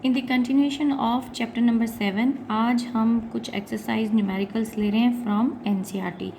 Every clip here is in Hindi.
In the continuation of chapter number 7 आज हम कुछ एक्सरसाइज न्यूमेरिकल्स ले रहे हैं फ्रॉम एनसीईआरटी।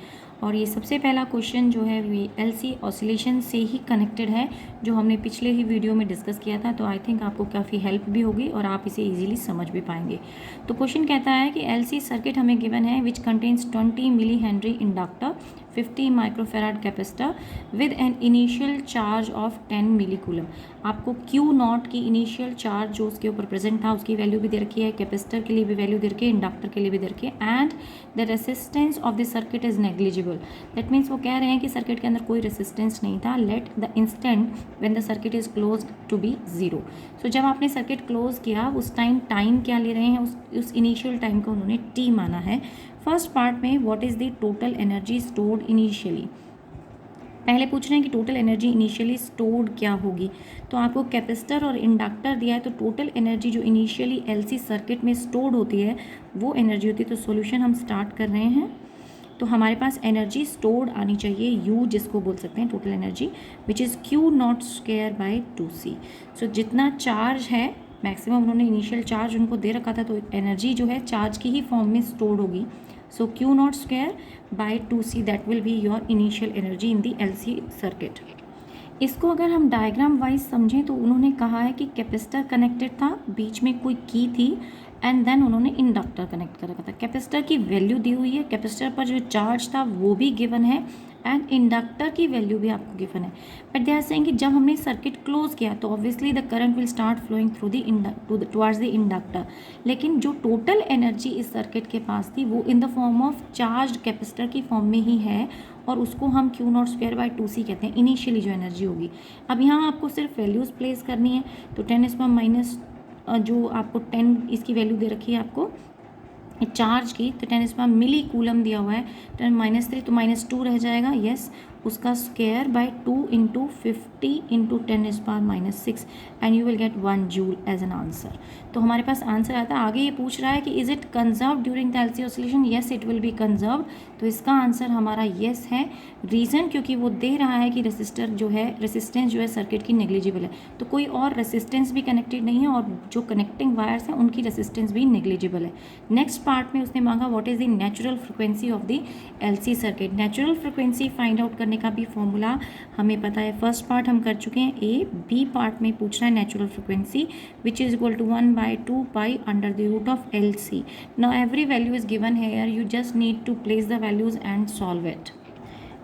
और ये सबसे पहला क्वेश्चन जो है वी एलसी ऑसिलेशन से ही कनेक्टेड है, जो हमने पिछले ही वीडियो में डिस्कस किया था। तो आई थिंक आपको काफ़ी हेल्प भी होगी और आप इसे इजीली समझ भी पाएंगे। तो क्वेश्चन कहता है कि एलसी सर्किट हमें गिवन है which contains 20 milli henry inductor 50 microfarad capacitor with an initial charge of 10 milli coulomb. आपको क्यू नॉट की इनिशियल चार्ज जो उसके ऊपर प्रेजेंट था उसकी वैल्यू भी दे रखी है, कैपेसिटर के लिए भी वैल्यू दे रखी है, इंडक्टर के लिए भी दे रखी है, and the resistance of the circuit is negligible. That means वो कह रहे हैं कि सर्किट के अंदर कोई रेसिस्टेंस नहीं था। Let the instant when the circuit is close to be zero. So जब आपने सर्किट क्लोज किया उस टाइम क्या ले रहे हैं, उस इनिशियल टाइम को उन्होंने टी माना है। फर्स्ट पार्ट में what is the total energy stored initially, पहले पूछ रहे हैं कि टोटल एनर्जी इनिशियली स्टोर्ड क्या होगी। तो आपको कैपेसिटर और इंडक्टर दिया है, तो टोटल एनर्जी जो इनिशियली एलसी सर्किट में स्टोर्ड होती है वो एनर्जी होती है। तो सॉल्यूशन हम स्टार्ट कर रहे हैं। तो हमारे पास एनर्जी स्टोर्ड आनी चाहिए, यू जिसको बोल सकते हैं total energy, which is Q not square by 2c। सो जितना चार्ज है मैक्सिमम उन्होंने इनिशियल चार्ज उनको दे रखा था, तो एनर्जी जो है चार्ज की ही फॉर्म में स्टोर्ड होगी। So Q not square by 2c that will be your initial energy in the LC circuit. इसको अगर हम डायग्राम वाइज समझें तो उन्होंने कहा है कि कैपेसिटर कनेक्टेड था, बीच में कोई की थी, एंड देन उन्होंने इंडक्टर कनेक्ट कर रखा था। कैपेसिटर की वैल्यू दी हुई है, कैपेसिटर पर जो चार्ज था वो भी गिवन है, एंड इंडक्टर की वैल्यू भी आपको गिवन है। बट दे आर सेइंग कि जब हमने सर्किट क्लोज किया तो obviously the current will start flowing through towards the inductor. लेकिन जो टोटल एनर्जी इस सर्किट के पास थी वो in the form of charge capacitor की फॉर्म में ही है, और उसको हम Q not square by 2c कहते हैं, इनिशियली जो एनर्जी होगी। अब यहाँ आपको सिर्फ वैल्यूज़ प्लेस करनी है। तो 10⁻⁻, जो आपको 10 इसकी वैल्यू दे रखी है आपको चार्ज की, तो 10 मिली कूलम दिया हुआ है, 10⁻3 तो -2 रह जाएगा, यस, उसका square by 2 into 50 into 10⁻⁻6 and you will get 1 joule as an answer. तो हमारे पास आंसर आता है। आगे ये पूछ रहा है कि is it conserve during the LC oscillation, yes it will be conserve. तो इसका आंसर हमारा येस है। रीज़न क्योंकि वो दे रहा है कि रेसिस्टेंस जो है सर्किट की नेग्लिजिबल है, तो कोई और रेसिस्टेंस भी कनेक्टेड नहीं है, और जो कनेक्टिंग वायर्स हैं उनकी रेसिस्टेंस भी नेग्लिजिबल है। नेक्स्ट पार्ट में उसने मांगा what is the natural frequency of the LC circuit. Natural frequency find out करने का भी फॉर्मूला हमें पता है। फर्स्ट पार्ट हम कर चुके हैं, ए। बी पार्ट में पूछ रहा है natural frequency which is equal to 1/2 pi under the root of LC. Now every value is given here, you just need to place the values and solve it.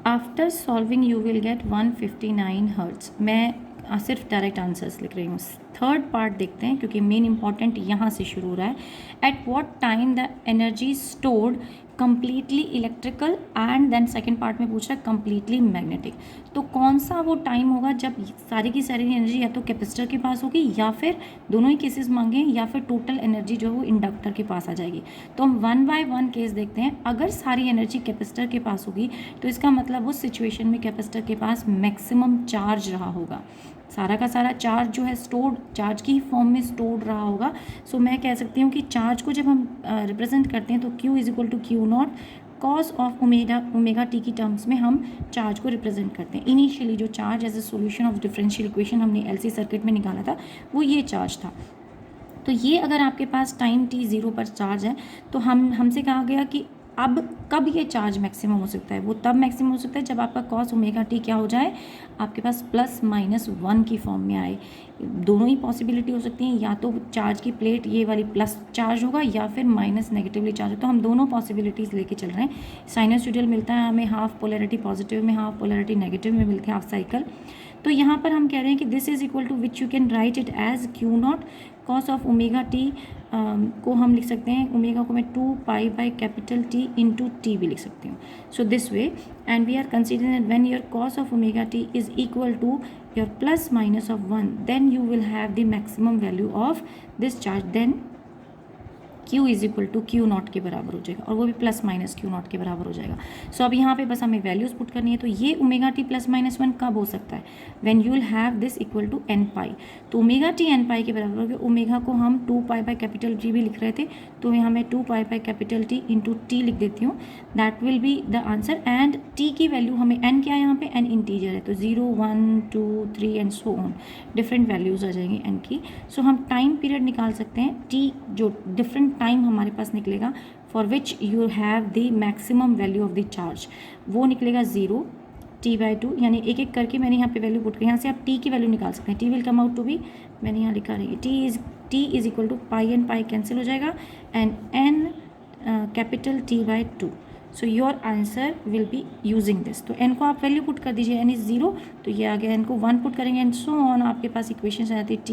After solving you will get 159 hertz. मैं सिर्फ डायरेक्ट आंसर्स लिख रही हूँ। थर्ड पार्ट देखते हैं क्योंकि मेन इंपॉर्टेंट यहाँ से शुरू हो रहा है। At what time the energy stored completely electrical, and then second part में पूछ रहा है कंप्लीटली मैग्नेटिक। तो कौन सा वो टाइम होगा जब सारी की सारी एनर्जी या तो कैपेसिटर के पास होगी, या फिर दोनों ही केसेस मांगे, या फिर टोटल एनर्जी जो है वो इंडक्टर के पास आ जाएगी। तो हम 1 बाय 1 केस देखते हैं। अगर सारी एनर्जी कैपेसिटर के पास होगी तो इसका मतलब उस सिचुएशन में कैपेसिटर के पास मैक्सिमम चार्ज रहा होगा, सारा का सारा चार्ज जो है स्टोर्ड चार्ज की फॉर्म में स्टोर्ड रहा होगा। सो मैं कह सकती हूँ कि चार्ज को जब हम रिप्रेजेंट करते हैं तो Q is equal to Q not cos of omega T की टर्म्स में हम चार्ज को रिप्रेजेंट करते हैं। इनिशियली जो charge as a solution of differential equation हमने एलसी सर्किट में निकाला था वो ये चार्ज था। तो ये अगर आपके पास टाइम t 0 पर चार्ज है तो हमसे कहा गया कि अब कब ये चार्ज मैक्सिमम हो सकता है। वो तब मैक्सिमम हो सकता है जब आपका कॉस ओमेगा टी क्या हो जाए, आपके पास +-1 की फॉर्म में आए। दोनों ही पॉसिबिलिटी हो सकती हैं, या तो चार्ज की प्लेट ये वाली प्लस चार्ज होगा या फिर माइनस नेगेटिवली चार्ज होगा। तो हम दोनों पॉसिबिलिटीज़ लेके चल रहे हैं। साइनोसॉइडल मिलता है हमें, हाफ पोलैरिटी पॉजिटिव में, हाफ पोलैरिटी नेगेटिव में मिलती है, हाफ साइकिल। तो यहाँ पर हम कह रहे हैं कि this is equal to which you can write it as Q not cos of omega T को हम लिख सकते हैं, ओमेगा को मैं 2 pi by capital T into T भी लिख सकती हूँ। So this way, and we are considering that when your cos of omega T is equal to your +-1 then you will have the maximum value of this charge. Then Q is equal to Q naught के बराबर हो जाएगा, और वो भी प्लस माइनस Q नॉट के बराबर हो जाएगा। सो अब यहाँ पे बस हमें वैल्यूज़ पुट करनी है। तो ये ओमेगा टी प्लस माइनस 1 कब हो सकता है? When you will have this equal to N pi. तो ओमेगा टी एन पाई के बराबर हो गया। ओमेगा को हम 2 पाई बाय कैपिटल टी भी लिख रहे थे, तो यहाँ मैं 2 pi by capital T into T लिख देती हूँ। That will be the answer. And T की वैल्यू हमें एन क्या है, यहाँ पे एन इंटीजर है, तो 0 1 2 3 and so on, different values आ जाएंगी एन की। सो हम टाइम पीरियड निकाल सकते हैं, टी जो डिफरेंट टाइम हमारे पास निकलेगा for which you have the maximum value of the charge, वो निकलेगा 0 t/2। यानी एक एक करके मैंने यहाँ पे वैल्यू पुट की। यहाँ से आप t की वैल्यू निकाल सकते हैं। t will come out to be, मैंने यहाँ लिखा रही है, t is equal to pi n, pi cancel हो जाएगा, and n capital t/2। So your answer will be using this. तो n को आप वैल्यू पुट कर दीजिए, n इज 0, तो ये आ गया, n को 1 पुट करेंगे एंड सो ऑन। आपके पास इक्वेशन आ जाती है t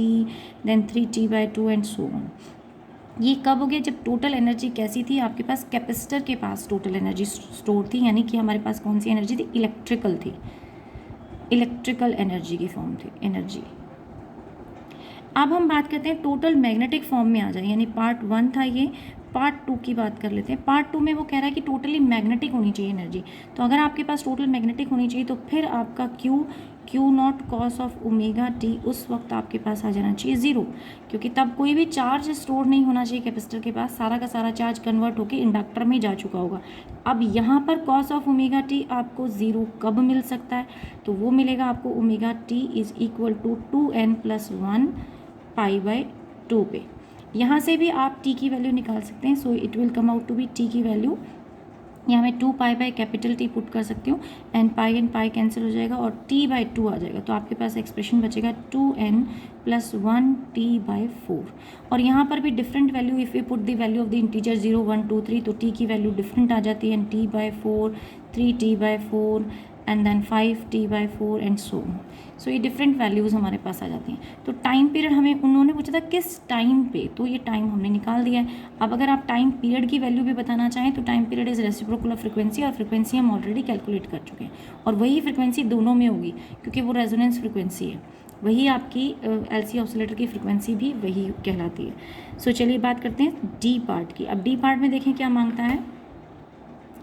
then 3t/2 and so on. ये कब हो गया? जब टोटल एनर्जी कैसी थी आपके पास? कैपेसिटर के पास टोटल एनर्जी स्टोर थी, यानी कि हमारे पास कौन सी एनर्जी थी? इलेक्ट्रिकल थी, इलेक्ट्रिकल एनर्जी की फॉर्म थी एनर्जी। अब हम बात करते हैं टोटल मैग्नेटिक फॉर्म में आ जाए, यानी पार्ट 1 था ये, पार्ट 2 की बात कर लेते हैं। पार्ट 2 में वो कह रहा है कि टोटली मैग्नेटिक होनी चाहिए एनर्जी। तो अगर आपके पास टोटल मैग्नेटिक होनी चाहिए तो फिर आपका Q not cos of omega T उस वक्त आपके पास आ जाना चाहिए 0, क्योंकि तब कोई भी चार्ज स्टोर नहीं होना चाहिए कैपेसिटर के पास, सारा का सारा चार्ज कन्वर्ट होकर इंडक्टर में जा चुका होगा। अब यहाँ पर कॉस ऑफ ओमेगा टी आपको 0 कब मिल सकता है? तो वो मिलेगा आपको omega T is equal to 2n+1 π/2 पे। यहाँ से भी आप t की वैल्यू निकाल सकते हैं। So it will come out to be t की वैल्यू, यहाँ मैं 2 pi by capital T put कर सकती हूँ, एंड पाई कैंसिल हो जाएगा और t/2 आ जाएगा। तो आपके पास एक्सप्रेशन बचेगा 2n+1 t/4। और यहाँ पर भी different value, if we put the value of the integer 0 1 2 3, तो t की वैल्यू डिफरेंट आ जाती है, t/4 3t/4 and then 5t/4 and so. So ये डिफरेंट वैल्यूज़ हमारे पास आ जाती हैं। तो टाइम पीरियड हमें उन्होंने पूछा था किस टाइम पे, तो ये टाइम हमने निकाल दिया है। अब अगर आप टाइम पीरियड की वैल्यू भी बताना चाहें तो time period is reciprocal of frequency, और फ्रीक्वेंसी हम ऑलरेडी कैलकुलेट कर चुके हैं, और वही फ्रीक्वेंसी दोनों में होगी क्योंकि वो रेजोनेंस फ्रीक्वेंसी है, वही आपकी LC ऑसिलेटर की फ्रीक्वेंसी भी वही कहलाती है। सो चलिए बात करते हैं डी पार्ट की। अब डी पार्ट में देखें क्या मांगता है।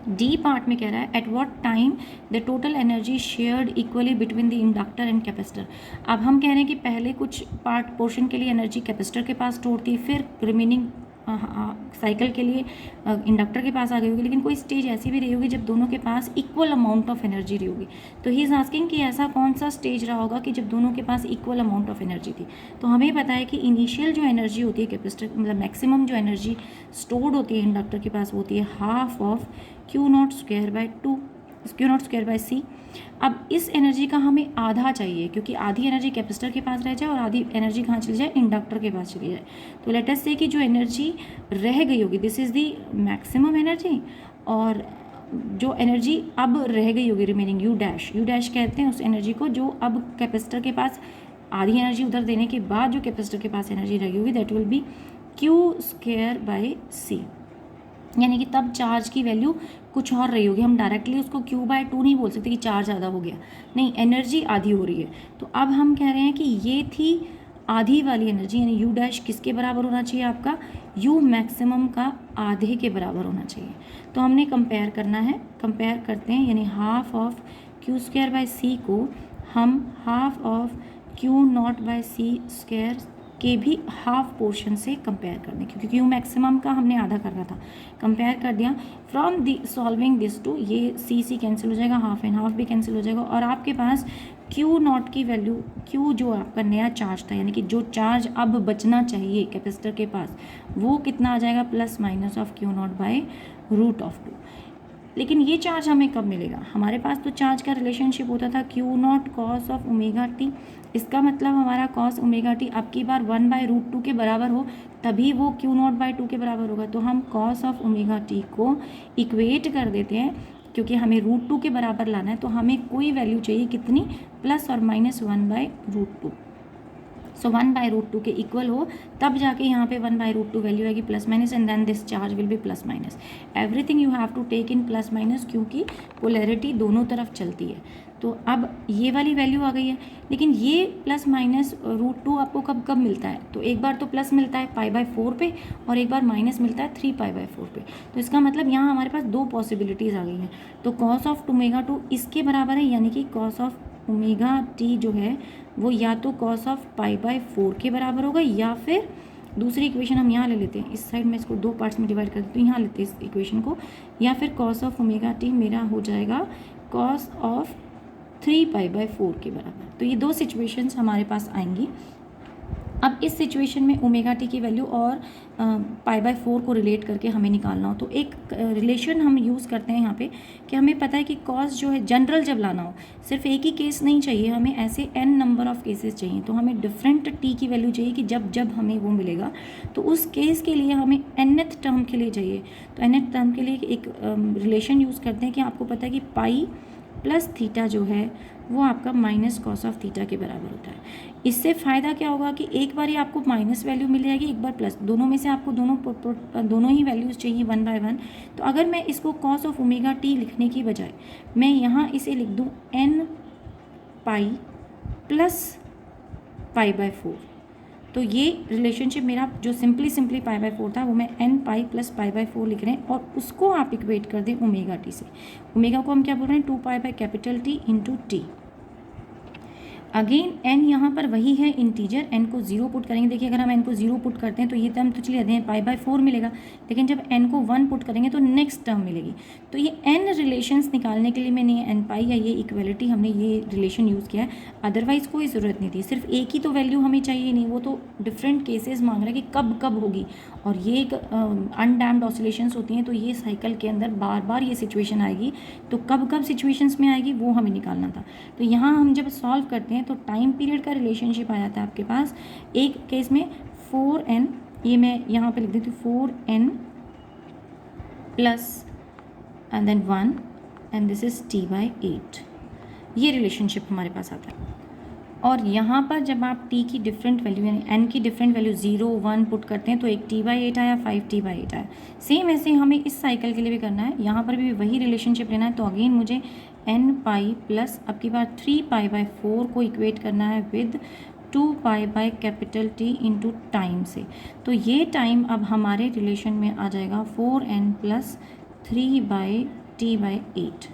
डी पार्ट में कह रहा है at what time the total energy shared equally between the inductor and capacitor. अब हम कह रहे हैं कि पहले कुछ पार्ट पोर्शन के लिए एनर्जी कैपेसिटर के पास स्टोर थी, फिर रिमेनिंग साइकिल के लिए इंडक्टर के पास आ गई होगी, लेकिन कोई स्टेज ऐसी भी रही होगी जब दोनों के पास इक्वल अमाउंट ऑफ एनर्जी रही होगी। तो ही इज़ आस्किंग कि ऐसा कौन सा स्टेज रहा होगा कि जब दोनों के पास इक्वल अमाउंट ऑफ एनर्जी थी। तो हमें पता है कि इनिशियल जो एनर्जी होती है कैपेसिटर, मतलब मैक्सिमम जो एनर्जी स्टोर्ड होती है इंडक्टर के पास, वो होती है हाफ ऑफ Q0² बाय सी। अब इस एनर्जी का हमें आधा चाहिए, क्योंकि आधी एनर्जी कैपेसिटर के पास रह जाए और आधी एनर्जी कहाँ चली जाए? इंडक्टर के पास चली जाए। तो लेट अस से कि जो एनर्जी रह गई होगी, this is the maximum energy, और जो एनर्जी अब रह गई होगी रिमेनिंग यू डैश कहते हैं उस एनर्जी को, जो अब कैपेसिटर के पास आधी एनर्जी उधर देने के बाद जो कैपेसिटर के पास एनर्जी रह गई होगी, दैट विल बी Q²/C। यानी कि तब चार्ज की वैल्यू कुछ और रही होगी। हम डायरेक्टली उसको Q/2 नहीं बोल सकते कि चार्ज ज़्यादा हो गया, नहीं, एनर्जी आधी हो रही है। तो अब हम कह रहे हैं कि ये थी आधी वाली एनर्जी, यानी यू डैश किसके बराबर होना चाहिए? आपका यू मैक्सिमम का आधे के बराबर होना चाहिए। तो हमने कंपेयर करना है, कंपेयर करते हैं, यानी हाफ ऑफ Q²/C को हम हाफ ऑफ Q0/C² के भी हाफ पोर्शन से कंपेयर कर दें, क्योंकि Q मैक्सिमम का हमने आधा करना था, कंपेयर कर दिया। From the solving this two, ये C कैंसिल हो जाएगा, हाफ एंड हाफ भी कैंसिल हो जाएगा, और आपके पास Q0 की वैल्यू, Q जो आपका नया चार्ज था, यानी कि जो चार्ज अब बचना चाहिए कैपेसिटर के पास, वो कितना आ जाएगा? +- ऑफ Q0/√2। लेकिन ये चार्ज हमें कब मिलेगा? हमारे पास तो चार्ज का रिलेशनशिप होता था Q0 cos of omega T. इसका मतलब हमारा cos ओमेगा टी अब की बार 1/√2 के बराबर हो, तभी वो Q0/2 के बराबर होगा। तो हम cos ऑफ ओमेगा टी को इक्वेट कर देते हैं, क्योंकि हमें √2 के बराबर लाना है, तो हमें कोई वैल्यू चाहिए कितनी? +or -1/√2। सो 1/√2 के इक्वल हो तब जाके यहाँ पे 1/√2 वैल्यू आएगी plus minus, and then this charge will be plus minus. Everything you have to take in plus minus, क्योंकि पोलैरिटी दोनों तरफ चलती है। तो अब ये वाली वैल्यू आ गई है, लेकिन ये प्लस माइनस √2 आपको कब कब मिलता है? तो एक बार तो प्लस मिलता है π/4 पे, और एक बार माइनस मिलता है 3π/4 पे। तो इसका मतलब यहाँ हमारे पास दो पॉसिबिलिटीज़ आ गई हैं। तो cos ऑफ ω2 इसके बराबर है, यानी कि cos ऑफ ω_t जो है वो या तो cos ऑफ π/4 के बराबर होगा, या फिर दूसरी इक्वेशन हम यहाँ ले लेते हैं, इस साइड में इसको दो पार्ट्स में डिवाइड कर देते हैं, यहाँ लेते हैं इस इक्वेशन को, या फिर cos ऑफ ω_t मेरा हो जाएगा cos ऑफ 3π/4 के बराबर। तो ये दो सिचुएशंस हमारे पास आएंगी। अब इस सिचुएशन में ω_t की वैल्यू और π/4 को रिलेट करके हमें निकालना हो, तो एक रिलेशन हम यूज़ करते हैं यहाँ पे कि हमें पता है कि cos जो है जनरल जब लाना हो, सिर्फ एक ही केस नहीं चाहिए, हमें ऐसे n नंबर ऑफ केसेस चाहिए। तो हमें डिफरेंट t की वैल्यू चाहिए कि जब जब हमें वो मिलेगा, तो उस केस के लिए हमें nth टर्म के लिए चाहिए। तो nth टर्म के लिए एक रिलेशन यूज़ करते हैं कि आपको पता है कि पाई प्लस थीटा जो है वो आपका माइनस cos ऑफ थीटा के बराबर होता है। इससे फ़ायदा क्या होगा कि एक बार ही आपको माइनस वैल्यू मिल जाएगी, एक बार प्लस, दोनों में से आपको दोनों ही वैल्यूज़ चाहिए 1/1। तो अगर मैं इसको cos ऑफ ω_t लिखने की बजाय मैं यहाँ इसे लिख दूँ n π प्लस π/4, तो ये रिलेशनशिप मेरा जो सिंपली π/4 था वो मैं n π प्लस π/4 लिख रहे हैं, और उसको आप इक्वेट कर दें ω_t से। ओमेगा को हम क्या बोल रहे हैं? 2π/T into T. Again n यहाँ पर वही है इंटीजर, n को 0 पुट करेंगे। देखिए अगर हम n को 0 पुट करते हैं तो ये टर्म तो चलिए आते हैं π/4 मिलेगा, लेकिन जब n को 1 पुट करेंगे तो नेक्स्ट टर्म मिलेगी। तो ये n रिलेशंस निकालने के लिए मैंने n π या ये इक्वलिटी हमने ये रिलेशन यूज़ किया है, अदरवाइज़ कोई ज़रूरत नहीं थी। सिर्फ एक ही तो वैल्यू हमें चाहिए नहीं, वो तो डिफरेंट केसेस मांग रहा है कि कब कब होगी, और ये एक अनडैम्प्ड ऑसिलेशंस होती हैं, तो ये साइकिल के अंदर बार बार ये सिचुएशन आएगी, तो कब कब सिचुएशंस में आएगी वो हमें निकालना था। तो यहाँ हम जब सॉल्व करते हैं तो टाइम पीरियड का रिलेशनशिप आ जाता है आपके पास। एक केस में 4n, ये मैं यहाँ पे लिख देती हूँ 4n plus and then 1 and this is t/8, ये रिलेशनशिप हमारे पास आता है। और यहाँ पर जब आप t की डिफरेंट वैल्यू यानी n की डिफरेंट वैल्यू 0 1 पुट करते हैं तो एक t/8 आया, 5t/8 आया। सेम ऐसे हमें इस साइकिल के लिए भी करना है, यहाँ पर भी वही रिलेशनशिप लेना है। तो अगेन मुझे n π प्लस अब की बार 3π/4 को इक्वेट करना है विद 2π/T इंटू टाइम से। तो ये टाइम अब हमारे रिलेशन में आ जाएगा 4n प्लस 3/T/8।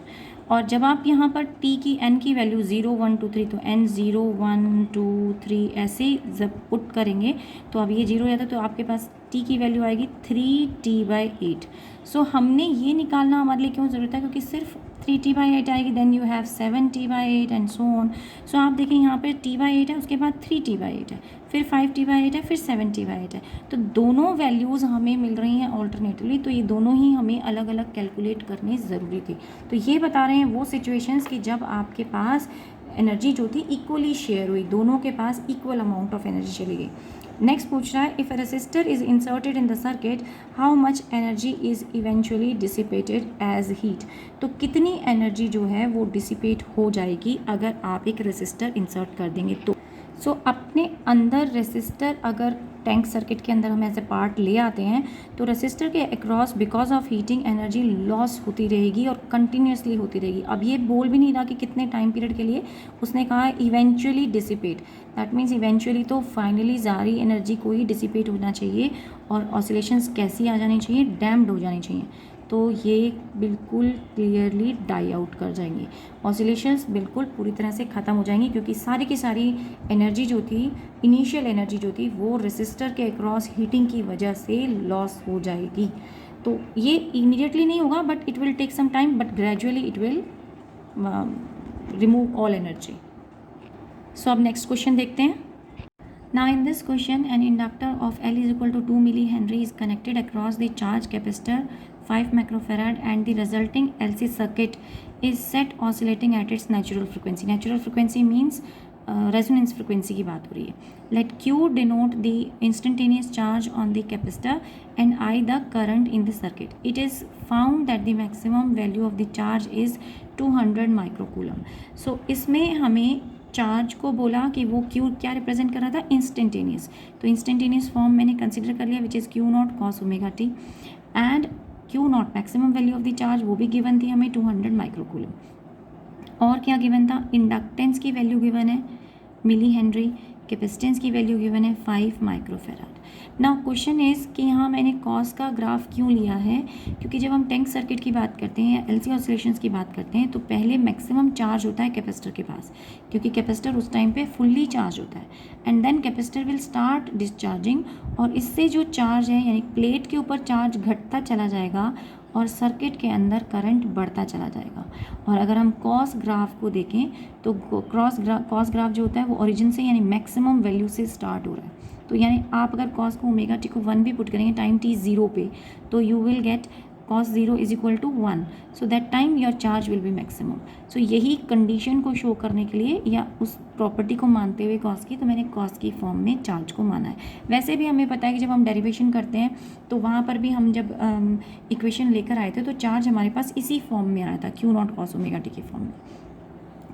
और जब आप यहाँ पर t की n की वैल्यू 0 1 2 3, तो n 0 1 2 3 ऐसे जब पुट करेंगे तो अब ये 0 जाता है, तो आपके पास t की वैल्यू आएगी 3t/8। सो हमने ये निकालना हमारे लिए क्यों ज़रूरत है? क्योंकि सिर्फ 3t/8 आएगी, then you have 7t/8 and so on. So आप देखें यहाँ पे t/8 है, उसके बाद 3t/8 है, फिर 5t/8 है, फिर 7t/8 है। तो दोनों वैल्यूज़ हमें मिल रही हैं ऑल्टरनेटिवली, तो ये दोनों ही हमें अलग अलग कैलकुलेट करनी ज़रूरी थी। तो ये बता रहे हैं वो सिचुएशंस कि जब आपके पास एनर्जी जो थी इक्वली शेयर हुई, दोनों के पास इक्वल अमाउंट ऑफ एनर्जी चली गई। नेक्स्ट पूछ रहा है if a resistor is inserted in the circuit how much energy is eventually dissipated as heat. तो कितनी एनर्जी जो है वो डिसिपेट हो जाएगी अगर आप एक रेसिस्टर इंसर्ट कर देंगे तो। सो अपने अंदर रेसिस्टर अगर टैंक सर्किट के अंदर हम ऐसे पार्ट ले आते हैं तो रेसिस्टर के across because of heating energy loss होती रहेगी और कंटिन्यूसली होती रहेगी। अब ये बोल भी नहीं रहा कि कितने टाइम पीरियड के लिए, उसने कहा eventually dissipate, that means eventually तो फाइनली सारी एनर्जी को ही डिसिपेट होना चाहिए और ऑसिलेशंस कैसी आ जानी चाहिए? डैम्प्ड हो जानी चाहिए। तो ये बिल्कुल क्लियरली डाई आउट कर जाएंगे, ऑसिलेशंस बिल्कुल पूरी तरह से ख़त्म हो जाएंगी, क्योंकि सारी की सारी एनर्जी जो थी, इनिशियल एनर्जी जो थी, वो रेसिस्टर के अक्रॉस हीटिंग की वजह से लॉस हो जाएगी। तो ये इमीडिएटली नहीं होगा, but it will take some time, but gradually it will remove all energy. So अब नेक्स्ट क्वेश्चन देखते हैं। Now in this question, an inductor of L is equal to 2 millihenry is connected across the charge capacitor 5 microfarad and the resulting LC circuit is set oscillating at its natural frequency. Natural frequency means resonance frequency की बात हो रही है. Let Q denote the instantaneous charge on the capacitor and I the current in the circuit. It is found that the maximum value of the charge is 200 microcoulomb. So इसमें हमें चार्ज को बोला कि वो क्यू क्या रिप्रेजेंट कर रहा था, इंस्टेंटेनियस, तो इंस्टेंटेनियस फॉर्म मैंने कंसिडर कर लिया which is Q not cos omega T, and Q not maximum value of the charge वो भी गिवन थी हमें 200 माइक्रोकूलम। और क्या गिवन था, इंडक्टेंस की वैल्यू गिवन है मिली हेनरी, कैपेसिटेंस की वैल्यू गिवन है 5 माइक्रोफेराड। नाउ क्वेश्चन इज़ कि यहाँ मैंने कॉस का ग्राफ क्यों लिया है, क्योंकि जब हम टैंक सर्किट की बात करते हैं या एलसी ऑसिलेशंस की बात करते हैं तो पहले मैक्सिमम चार्ज होता है कैपेसिटर के पास, क्योंकि कैपेसिटर उस टाइम पे फुल्ली चार्ज होता है, and then capacitor will start discharging, और इससे जो चार्ज है यानी प्लेट के ऊपर चार्ज घटता चला जाएगा और सर्किट के अंदर करंट बढ़ता चला जाएगा। और अगर हम कॉस ग्राफ को देखें तो कॉस ग्राफ जो होता है वो ओरिजिन से यानी मैक्सिमम वैल्यू से स्टार्ट हो रहा है, तो यानी आप अगर कॉस को ओमेगा टी को 1 भी पुट करेंगे टाइम टी 0 पे तो you will get cos 0 is equal to 1, so that time your charge will be maximum. So यही कंडीशन को शो करने के लिए या उस प्रॉपर्टी को मानते हुए कॉस की, तो मैंने कॉस की फॉर्म में चार्ज को माना है। वैसे भी हमें पता है कि जब हम डेरिवेशन करते हैं तो वहाँ पर भी हम जब इक्वेशन लेकर आए थे तो चार्ज हमारे पास इसी फॉर्म में आया था, Q not cos omega T की फॉर्म में।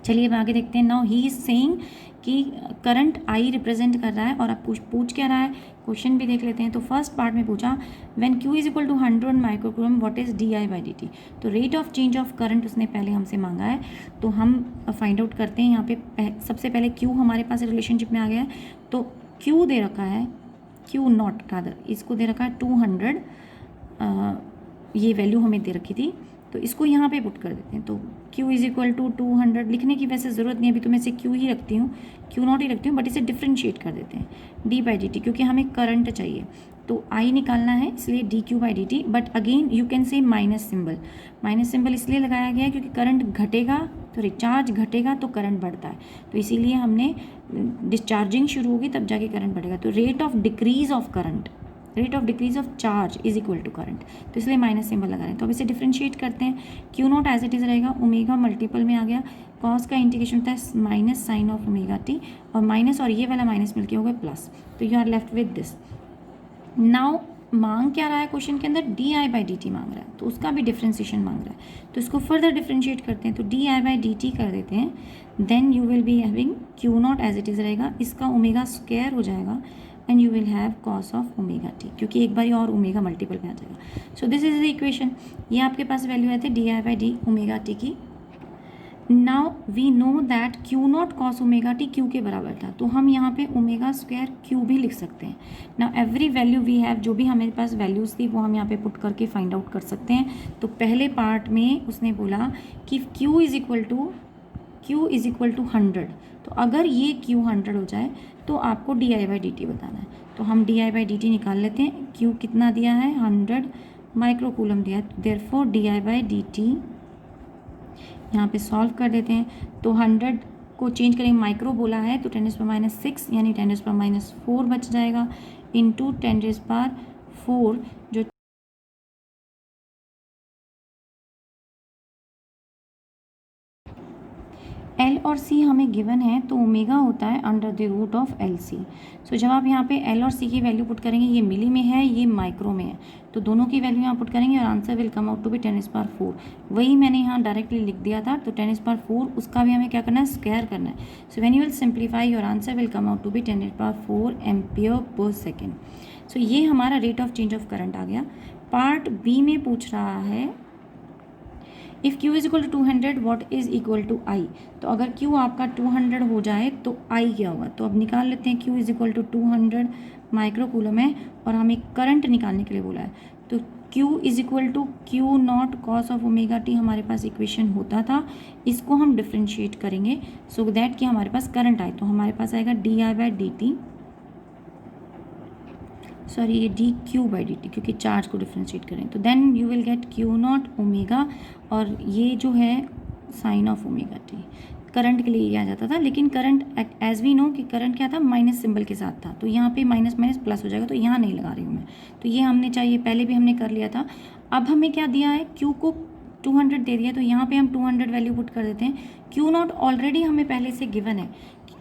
चलिए अब आगे देखते हैं। नाउ ही इज सेइंग कि करंट आई रिप्रेजेंट कर रहा है, और आप पूछ क्या रहा है, क्वेश्चन भी देख लेते हैं। तो फर्स्ट पार्ट में पूछा when Q is equal to 100 microcoulomb what is D I by D T, तो rate of change of current उसने पहले हमसे मांगा है, तो हम फाइंड आउट करते हैं। यहाँ पे सबसे पहले क्यू हमारे पास रिलेशनशिप में आ गया है, तो क्यू दे रखा है, क्यू नॉट रादर इसको दे रखा है 200, ये वैल्यू हमें दे रखी थी, तो इसको यहाँ पे पुट कर देते हैं। तो Q इज इक्वल टू 200 लिखने की वैसे ज़रूरत नहीं है, अभी तो मैं इसे Q ही रखती हूँ, Q नॉट ही रखती हूँ, बट इसे डिफ्रेंशिएट कर देते हैं d बाई डी टी, क्योंकि हमें करंट चाहिए तो I निकालना है, इसलिए D Q by D T. But again you can say minus symbol इसलिए लगाया गया है क्योंकि करंट घटेगा तो रिचार्ज घटेगा तो करंट बढ़ता है, तो इसीलिए हमने डिस्चार्जिंग शुरू होगी तब जाके करंट बढ़ेगा। तो rate of decrease of charge is equal to current, तो इसलिए माइनस सिंबल लगा रहे हैं। तो अब इसे डिफ्रेंशिएट करते हैं, Q not as it is रहेगा, ओमेगा मल्टीपल में आ गया, कॉस का इंटीग्रेशन होता है minus sine of omega T, और माइनस और ये वाला माइनस मिलके हो गया प्लस, तो you are left with this. Now मांग क्या रहा है क्वेश्चन के अंदर, D I by D T मांग रहा है, तो उसका भी डिफ्रेंशिएशन मांग रहा है, तो इसको फर्दर डिफ्रेंशिएट करते हैं, तो D I by D T कर देते हैं, then you will be having Q not as it is रहेगा, इसका ओमेगा स्क्वायर हो जाएगा, and you will have cos of omega T, क्योंकि एक बार और ओमेगा मल्टीपल में आ जाएगा। So this is the equation, ये आपके पास वैल्यू आती है D I by D omega T की। Now we know that Q not cos omega T Q के बराबर था, तो हम यहाँ पे ओमेगा स्क्वायर क्यू भी लिख सकते हैं। Now every value we have, जो भी हमारे पास वैल्यूज़ थी वो हम यहाँ पे पुट करके फाइंड आउट कर सकते हैं। तो पहले पार्ट में उसने बोला कि Q इज इक्वल टू 100, तो अगर ये Q 100 हो जाए तो आपको D I by D T बताना है, तो हम D I by D T निकाल लेते हैं। Q कितना दिया है, 100 माइक्रोकूलम दिया है, therefore D I by D T यहाँ पे सॉल्व कर देते हैं। तो 100 को चेंज करेंगे, माइक्रो बोला है तो 10⁻⁶ यानी 10⁻⁴ बच जाएगा, इंटू 10⁻⁴ जो L और C हमें गिवन है, तो ओमेगा होता है under the root of L C. So जब आप यहाँ पे L और C की वैल्यू पुट करेंगे, ये मिली में है, ये माइक्रो में है, तो दोनों की वैल्यू यहाँ पुट करेंगे और answer will come out to be 10⁻⁴। वही मैंने यहाँ डायरेक्टली लिख दिया था, तो 10⁻⁴ उसका भी हमें क्या करना है, स्क्वायर करना है। So when you will simplify your answer will come out to be 10⁻⁴ ampere per second. So ये हमारा rate of change of current आ गया। पार्ट बी में पूछ रहा है if Q is equal to 200 what is equal to I, तो अगर Q आपका 200 हो जाए तो I क्या होगा, तो अब निकाल लेते हैं। Q is equal to 200 microcoulomb है और हमें करंट निकालने के लिए बोला है, तो Q is equal to Q naught cos of omega T हमारे पास इक्वेशन होता था, इसको हम डिफ्रेंशिएट करेंगे सो दैट कि हमारे पास करंट आए, तो हमारे पास आएगा D I by D T, sorry ये D Q by D T, क्योंकि चार्ज को डिफ्रेंशिएट करें, तो then you will get Q not omega, और ये जो है sine of omega T. Current के लिए ये आ जाता था, लेकिन करंट एज वी नो कि करंट क्या था, माइनस सिंबल के साथ था, तो यहाँ पे माइनस माइनस प्लस हो जाएगा, तो यहाँ नहीं लगा रही हूँ मैं, तो ये हमने चाहिए पहले भी हमने कर लिया था। अब हमें क्या दिया है, क्यू को 200 दे दिया, तो यहाँ पे हम 200 वैल्यू पुट कर देते हैं। क्यू नॉट ऑलरेडी हमें पहले से गिवन है,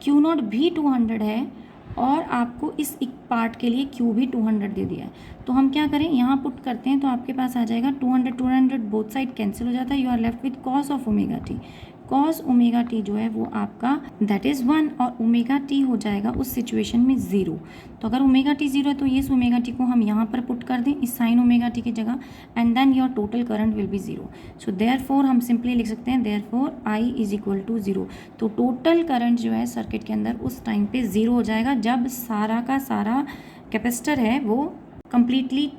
क्यू नॉट भी 200 है, और आपको इस एक पार्ट के लिए Q भी 200 दे दिया है, तो हम क्या करें, यहाँ पुट करते हैं, तो आपके पास आ जाएगा 200 बोथ साइड कैंसिल हो जाता है, you are left with cos of omega T. Cos omega T जो है वो आपका दैट इज़ 1 और ओमेगा टी हो जाएगा उस सिचुएशन में 0। तो अगर ओमेगा टी 0 है तो ये ओमेगा टी को हम यहाँ पर पुट कर दें इस साइन ओमेगा टी की जगह, and then your total current will be 0। So therefore हम सिंपली लिख सकते हैं therefore I is equal to 0। तो टोटल करंट जो है सर्किट के अंदर उस टाइम पे 0 हो जाएगा जब सारा का सारा कैपेसिटर है वो कंप्लीटली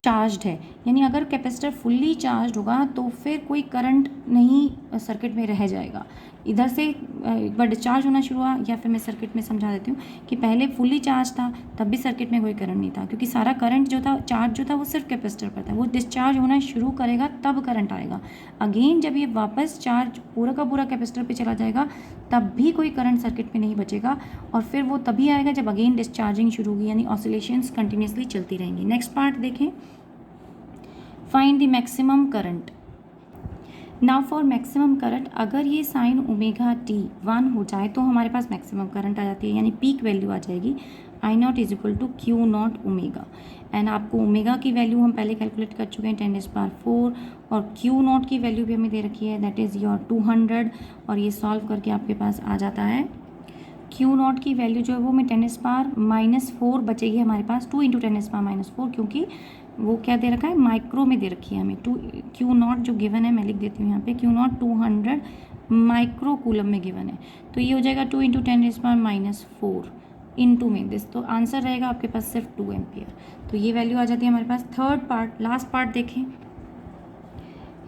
चार्ज्ड है। यानी अगर कैपेसिटर फुल्ली चार्ज होगा तो फिर कोई करंट नहीं सर्किट में रह जाएगा। इधर से एक बार डिस्चार्ज होना शुरू हुआ, या फिर मैं सर्किट में समझा देती हूँ कि पहले फुल्ली चार्ज था तब भी सर्किट में कोई करंट नहीं था, क्योंकि सारा करंट जो था चार्ज जो था वो सिर्फ कैपेसिटर पर था। वो डिस्चार्ज होना शुरू करेगा तब करंट आएगा। अगेन जब ये वापस चार्ज पूरा का पूरा कैपेसिटर पे चला जाएगा तब भी कोई करंट सर्किट में नहीं बचेगा, और फिर वो तभी आएगा जब अगेन डिस्चार्जिंग शुरू होगी, यानी ऑसिलेशंस कंटिन्यूसली चलती रहेंगी। नेक्स्ट पार्ट देखें, find the maximum current. Now for maximum current, अगर ये साइन ओमेगा टी 1 हो जाए तो हमारे पास मैक्सिमम करंट आ जाती है, यानी पीक वैल्यू आ जाएगी I not is equal to Q not omega. And आपको ओमेगा की वैल्यू हम पहले कैलकुलेट कर चुके हैं 10⁻⁴, और क्यू नॉट की वैल्यू भी हमें दे रखी है दैट इज़ योर 200, और ये सॉल्व करके आपके पास आ जाता है क्यू नॉट की वैल्यू जो है वो में 10⁻⁴ बचेगी हमारे पास 2 × 10⁻⁴, क्योंकि वो क्या दे रखा है माइक्रो में दे रखी है हमें। क्यू नॉट जो गिवन है मैं लिख देती हूँ यहाँ पे, क्यू नॉट 200 माइक्रो कूलम में गिवन है। तो ये हो जाएगा 2 × 10⁻⁴ इनटू में दिस, तो आंसर रहेगा आपके पास सिर्फ 2 एम्पियर। तो ये वैल्यू आ जाती है हमारे पास। थर्ड पार्ट, लास्ट पार्ट देखें,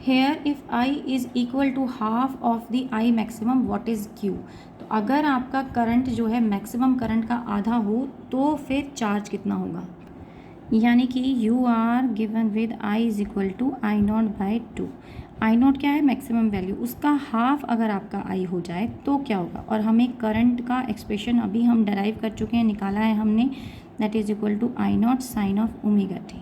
here if I is equal to half of the I maximum what is Q. तो अगर आपका करंट जो है मैक्सिमम करंट का आधा हो तो फिर चार्ज कितना होगा, यानी कि you are given with I is equal to I not by 2। I naught क्या है मैक्सिमम वैल्यू, उसका हाफ अगर आपका आई हो जाए तो क्या होगा, और हमें करंट का एक्सप्रेशन अभी हम डराइव कर चुके हैं, निकाला है हमने, that is equal to I not sine of omega T,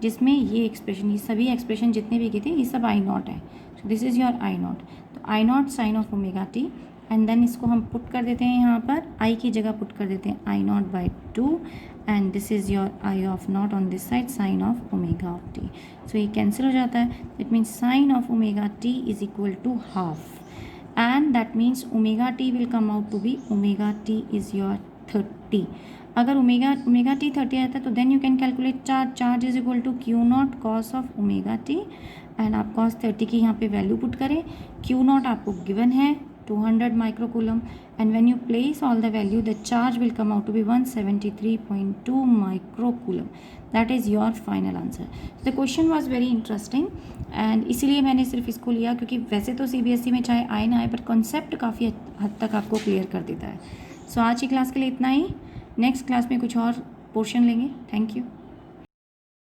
जिसमें ये एक्सप्रेशन, ये सभी एक्सप्रेशन जितने भी किए थे ये सब आई नॉट है। So this is your I not, तो I not sine of omega T, and then इसको हम पुट कर देते हैं यहाँ पर, आई की जगह पुट कर देते हैं I not by 2, and this is your I of not on this side sine of omega of T. So ये कैंसिल हो जाता है, it means sine of omega T is equal to half, and that means omega T will come out to be omega T is your 30। अगर ओमेगा टी 30 आता है तो then you can calculate charge is equal to Q not cos of omega T, and आप कॉस 30 की यहाँ पे वैल्यू पुट करें, क्यू नॉट आपको गिवन है 200 microcoulomb, and when you place all the value the charge will come out to be 173.2 microcoulomb. That is your final answer. So the question was very interesting, and इसीलिए मैंने सिर्फ इसको लिया क्योंकि वैसे तो CBSE में चाहे आए ना आए बट कॉन्सेप्ट काफ़ी हद तक आपको क्लियर कर देता है। सो आज की क्लास के लिए इतना ही, नेक्स्ट क्लास में कुछ और पोर्शन लेंगे। Thank you.